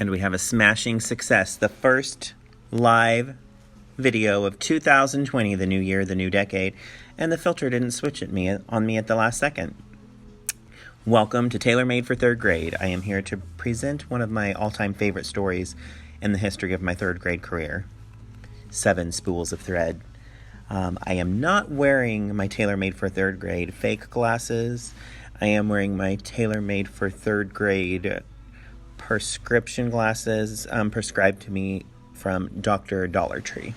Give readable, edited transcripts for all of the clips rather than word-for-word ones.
And we have a smashing success. The first live video of 2020, the new year, the new decade. And the filter didn't switch on me at the last second. Welcome to Tailor Made for Third Grade. I am here to present one of my all-time favorite stories in the history of my third grade career. 7 Spools of Thread. I am not wearing my Tailor Made for Third Grade fake glasses. I am wearing my Tailor Made for Third Grade prescription glasses prescribed to me from Dr. Dollar Tree,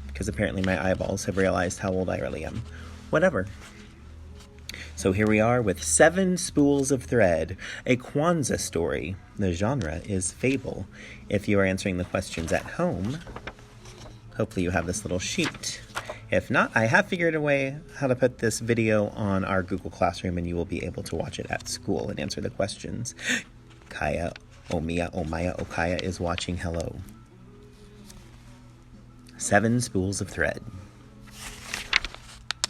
because apparently my eyeballs have realized how old I really am. Whatever. So here we are with 7 Spools of Thread, a Kwanzaa story. The genre is fable. If you are answering the questions at home, hopefully you have this little sheet. If not, I have figured a way how to put this video on our Google Classroom, and you will be able to watch it at school and answer the questions. Kaya, Omiya, Omaya, Okaya is watching. Hello. 7 Spools of Thread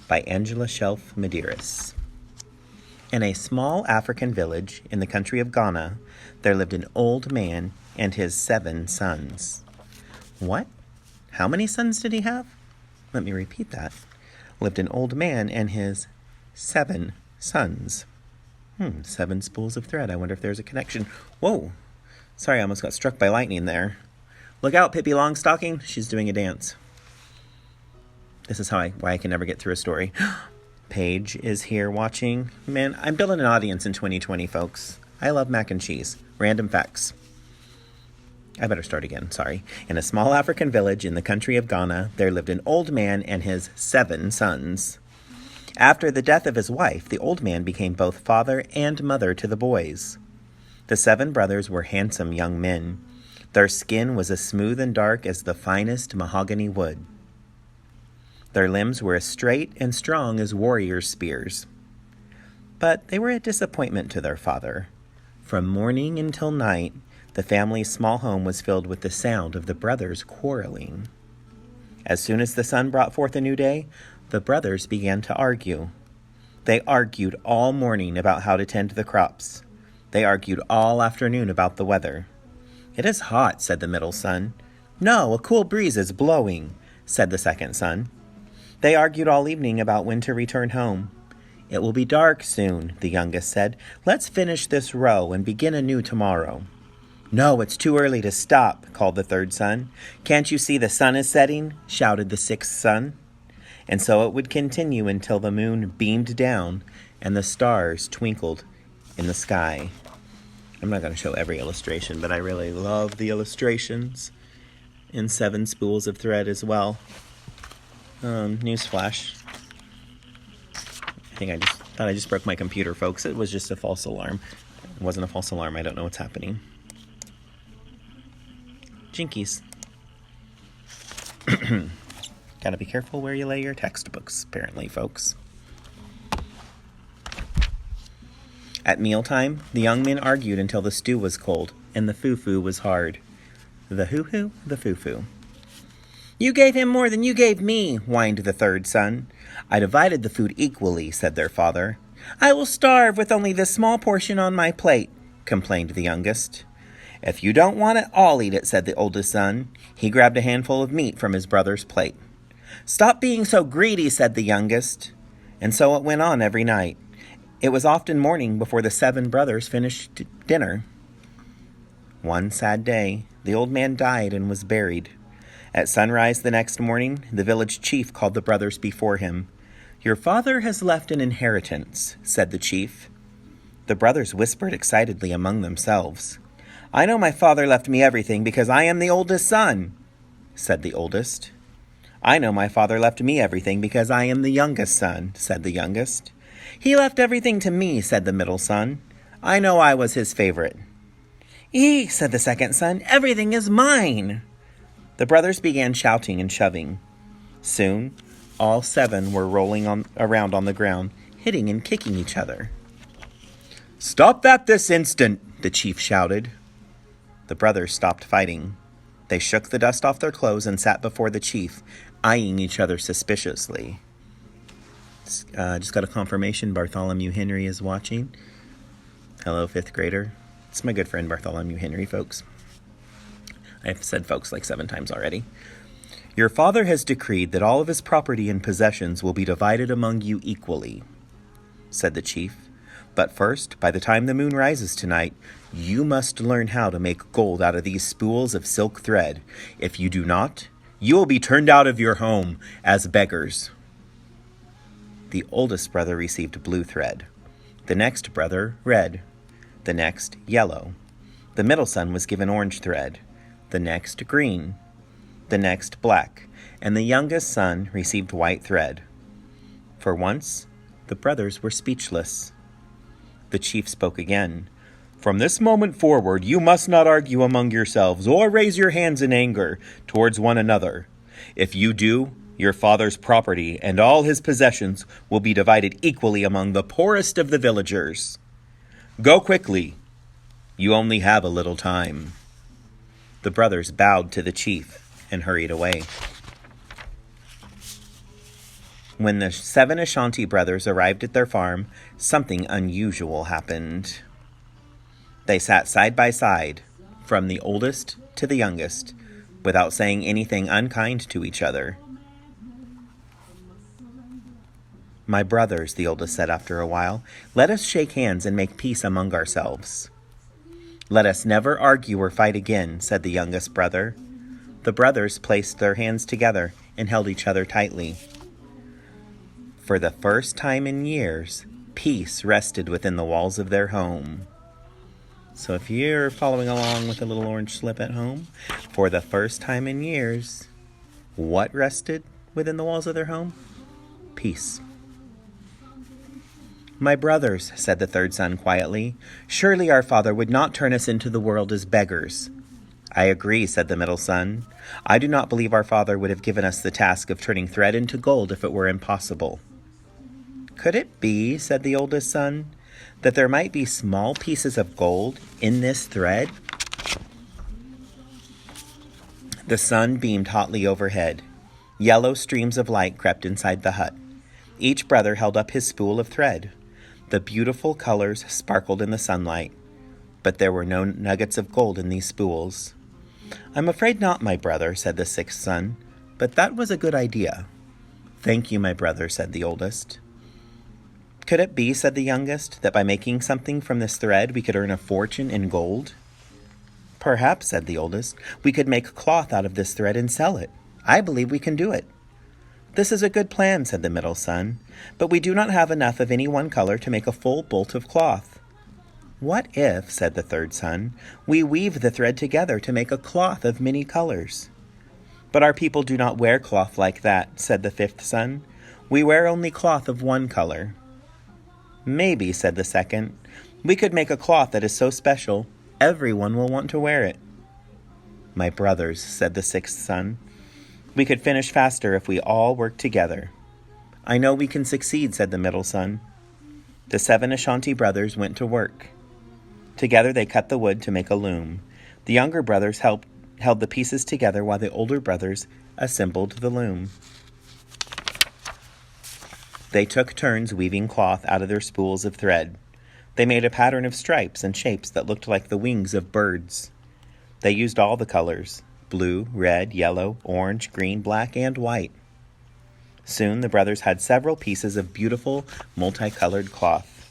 by Angela Shelf Medeiros. In a small African village in the country of Ghana, there lived an old man and his 7 sons. What? How many sons did he have? Let me repeat that. Lived an old man and his 7 sons. 7 spools of thread. I wonder if there's a connection. Whoa. Sorry, I almost got struck by lightning there. Look out, Pippi Longstocking. She's doing a dance. This is why I can never get through a story. Paige is here watching. Man, I'm building an audience in 2020, folks. I love mac and cheese. Random facts. I better start again, sorry. In a small African village in the country of Ghana, there lived an old man and his 7 sons. After the death of his wife, the old man became both father and mother to the boys. The 7 brothers were handsome young men. Their skin was as smooth and dark as the finest mahogany wood. Their limbs were as straight and strong as warriors' spears. But they were a disappointment to their father. From morning until night, the family's small home was filled with the sound of the brothers quarreling. As soon as the sun brought forth a new day, the brothers began to argue. They argued all morning about how to tend the crops. They argued all afternoon about the weather. "It is hot," said the middle son. "No, a cool breeze is blowing," said the second son. They argued all evening about when to return home. "It will be dark soon," the youngest said. "Let's finish this row and begin anew tomorrow." "No, it's too early to stop," called the third son. "Can't you see the sun is setting?" shouted the sixth son. And so it would continue until the moon beamed down and the stars twinkled in the sky. I'm not going to show every illustration, but I really love the illustrations in 7 Spools of Thread as well. Newsflash. I thought I just broke my computer, folks. It was just a false alarm. It wasn't a false alarm. I don't know what's happening. Jinkies. Gotta be careful where you lay your textbooks, apparently, folks. At mealtime, the young men argued until the stew was cold and the foo-foo was hard. The hoo-hoo, the foo-foo. "You gave him more than you gave me," whined the third son. "I divided the food equally," said their father. "I will starve with only this small portion on my plate," complained the youngest. "If you don't want it, I'll eat it," said the oldest son. He grabbed a handful of meat from his brother's plate. "Stop being so greedy," said the youngest. And so it went on every night. It was often morning before the 7 brothers finished dinner. One sad day, the old man died and was buried. At sunrise the next morning, the village chief called the brothers before him. "Your father has left an inheritance," said the chief. The brothers whispered excitedly among themselves. "I know my father left me everything because I am the oldest son," said the oldest. "I know my father left me everything because I am the youngest son," said the youngest. "He left everything to me," said the middle son. "I know I was his favorite." "Eee," said the second son, "everything is mine." The brothers began shouting and shoving. Soon, all 7 were rolling around on the ground, hitting and kicking each other. "Stop that this instant," the chief shouted. The brothers stopped fighting. They shook the dust off their clothes and sat before the chief, eyeing each other suspiciously. Just got a confirmation Bartholomew Henry is watching. Hello, 5th grader. It's my good friend Bartholomew Henry, folks. I've said folks like 7 times already. Your father has decreed that all of his property and possessions will be divided among you equally, said the chief. But first, by the time the moon rises tonight, you must learn how to make gold out of these spools of silk thread. If you do not, you will be turned out of your home as beggars. The oldest brother received blue thread, the next brother red, the next yellow. The middle son was given orange thread, the next green, the next black, and the youngest son received white thread. For once, the brothers were speechless. The chief spoke again. From this moment forward, you must not argue among yourselves or raise your hands in anger towards one another. If you do, your father's property and all his possessions will be divided equally among the poorest of the villagers. Go quickly. You only have a little time. The brothers bowed to the chief and hurried away. When the 7 Ashanti brothers arrived at their farm, something unusual happened. They sat side by side, from the oldest to the youngest, without saying anything unkind to each other. My brothers, the oldest said after a while, let us shake hands and make peace among ourselves. Let us never argue or fight again, said the youngest brother. The brothers placed their hands together and held each other tightly. For the first time in years, peace rested within the walls of their home. So if you're following along with a little orange slip at home, for the first time in years, what rested within the walls of their home? Peace. My brothers, said the third son quietly, surely our father would not turn us into the world as beggars. I agree, said the middle son. I do not believe our father would have given us the task of turning thread into gold if it were impossible. Could it be, said the oldest son, that there might be small pieces of gold in this thread? The sun beamed hotly overhead. Yellow streams of light crept inside the hut. Each brother held up his spool of thread. The beautiful colors sparkled in the sunlight, but there were no nuggets of gold in these spools. I'm afraid not, my brother, said the 6th son, but that was a good idea. Thank you, my brother, said the oldest. Could it be, said the youngest, that by making something from this thread we could earn a fortune in gold? Perhaps, said the oldest, we could make cloth out of this thread and sell it. I believe we can do it. This is a good plan, said the middle son, but we do not have enough of any one color to make a full bolt of cloth. What if, said the third son, we weave the thread together to make a cloth of many colors? But our people do not wear cloth like that, said the 5th son. We wear only cloth of one color. Maybe, said the second, we could make a cloth that is so special, everyone will want to wear it. My brothers, said the 6th son, we could finish faster if we all work together. I know we can succeed, said the middle son. The 7 Ashanti brothers went to work. Together they cut the wood to make a loom. The younger brothers held the pieces together while the older brothers assembled the loom. They took turns weaving cloth out of their spools of thread. They made a pattern of stripes and shapes that looked like the wings of birds. They used all the colors: blue, red, yellow, orange, green, black, and white. Soon the brothers had several pieces of beautiful, multicolored cloth.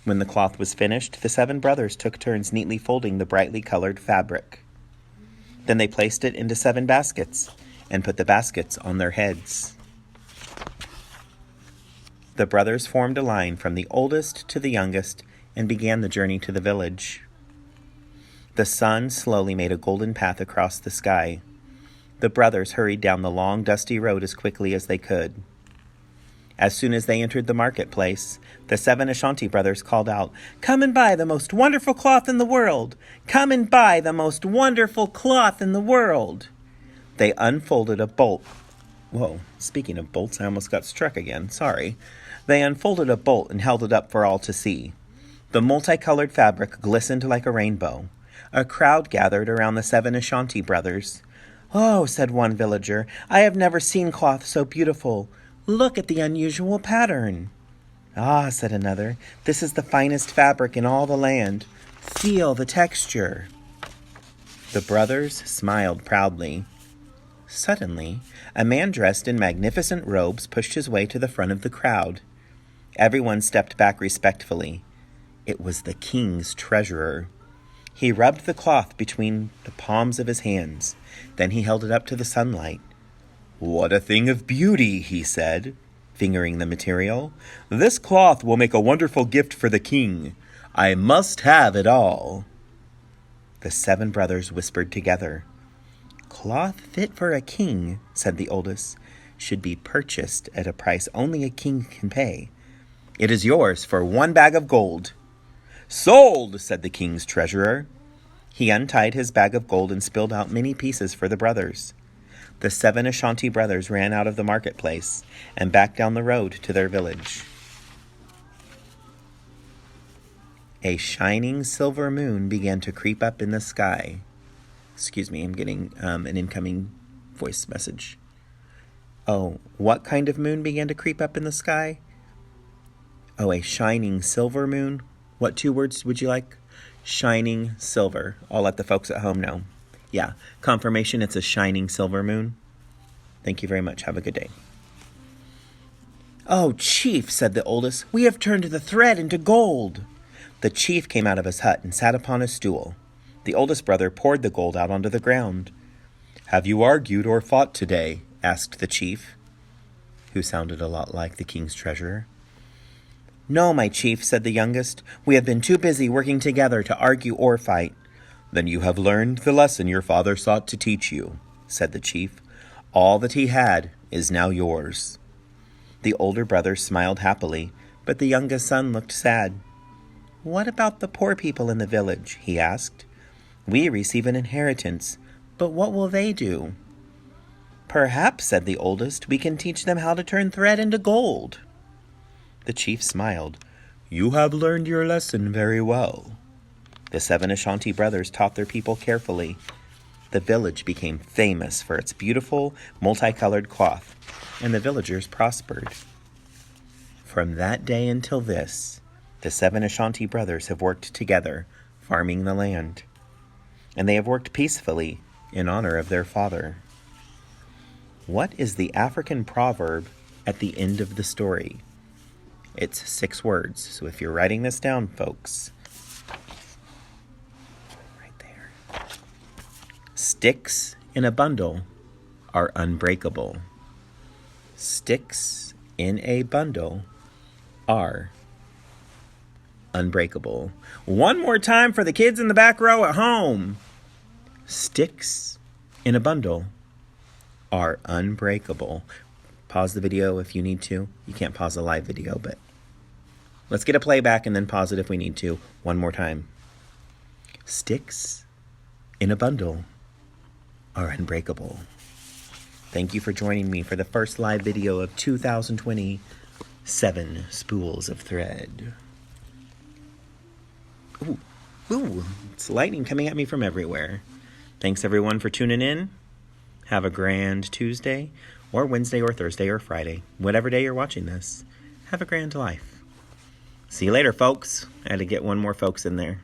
When the cloth was finished, the 7 brothers took turns neatly folding the brightly colored fabric. Then they placed it into 7 baskets and put the baskets on their heads. The brothers formed a line from the oldest to the youngest and began the journey to the village. The sun slowly made a golden path across the sky. The brothers hurried down the long, dusty road as quickly as they could. As soon as they entered the marketplace, the 7 Ashanti brothers called out, "Come and buy the most wonderful cloth in the world! Come and buy the most wonderful cloth in the world!" They unfolded a bolt. Whoa, speaking of bolts, I almost got struck again. Sorry. They unfolded a bolt and held it up for all to see. The multicolored fabric glistened like a rainbow. A crowd gathered around the 7 Ashanti brothers. "Oh," said one villager, "I have never seen cloth so beautiful. Look at the unusual pattern." "Ah," said another, "this is the finest fabric in all the land. Feel the texture." The brothers smiled proudly. Suddenly, a man dressed in magnificent robes pushed his way to the front of the crowd. Everyone stepped back respectfully. It was the king's treasurer. He rubbed the cloth between the palms of his hands. Then he held it up to the sunlight. "What a thing of beauty," he said, fingering the material. "This cloth will make a wonderful gift for the king. I must have it all." The 7 brothers whispered together. "Cloth fit for a king," said the oldest, "should be purchased at a price only a king can pay. It is yours for 1 bag of gold." "Sold," said the king's treasurer. He untied his bag of gold and spilled out many pieces for the brothers. The 7 Ashanti brothers ran out of the marketplace and back down the road to their village. A shining silver moon began to creep up in the sky. Excuse me, I'm getting an incoming voice message. Oh, what kind of moon began to creep up in the sky? Oh, a shining silver moon. What 2 words would you like? Shining silver. I'll let the folks at home know. Yeah, confirmation it's a shining silver moon. Thank you very much. Have a good day. "Oh, chief," said the oldest, "we have turned the thread into gold." The chief came out of his hut and sat upon a stool. The oldest brother poured the gold out onto the ground. "Have you argued or fought today?" asked the chief, who sounded a lot like the king's treasurer. "No, my chief," said the youngest. "We have been too busy working together to argue or fight." "Then you have learned the lesson your father sought to teach you," said the chief. "All that he had is now yours." The older brother smiled happily, but the youngest son looked sad. "What about the poor people in the village?" he asked. "We receive an inheritance, but what will they do?" "Perhaps," said the oldest, "we can teach them how to turn thread into gold." The chief smiled. "You have learned your lesson very well." The 7 Ashanti brothers taught their people carefully. The village became famous for its beautiful, multicolored cloth, and the villagers prospered. From that day until this, the 7 Ashanti brothers have worked together, farming the land, and they have worked peacefully in honor of their father. What is the African proverb at the end of the story? It's 6 words, so if you're writing this down, folks, right there. Sticks in a bundle are unbreakable. Sticks in a bundle are unbreakable. One more time for the kids in the back row at home. Sticks in a bundle are unbreakable. Pause the video if you need to. You can't pause a live video, but let's get a playback and then pause it if we need to. One more time. Sticks in a bundle are unbreakable. Thank you for joining me for the first live video of 2020, 7 spools of thread. Ooh, it's lightning coming at me from everywhere. Thanks everyone for tuning in. Have a grand Tuesday, or Wednesday, or Thursday, or Friday. Whatever day you're watching this. Have a grand life. See you later, folks. I had to get one more folks in there.